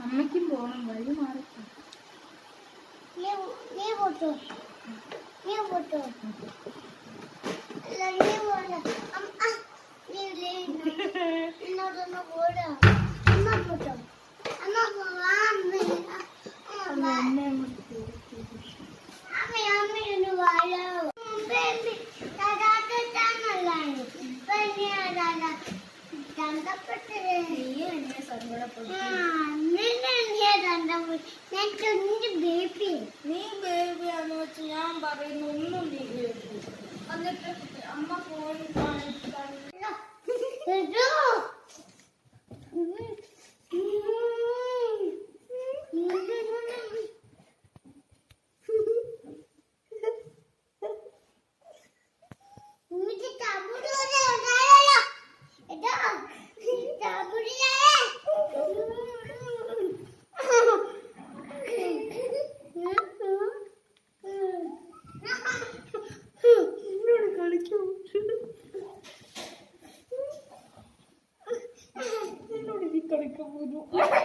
അമ്മയ്ക്കും പോണം, വഴി മാറി. നീ ബേബിയാന്ന് വെച്ച് ഞാൻ പറയുന്നു ഒന്നും നീ ബേബി. എന്നിട്ട് അമ്മ ഫോണിൽ കളിക്കാൻ പോലും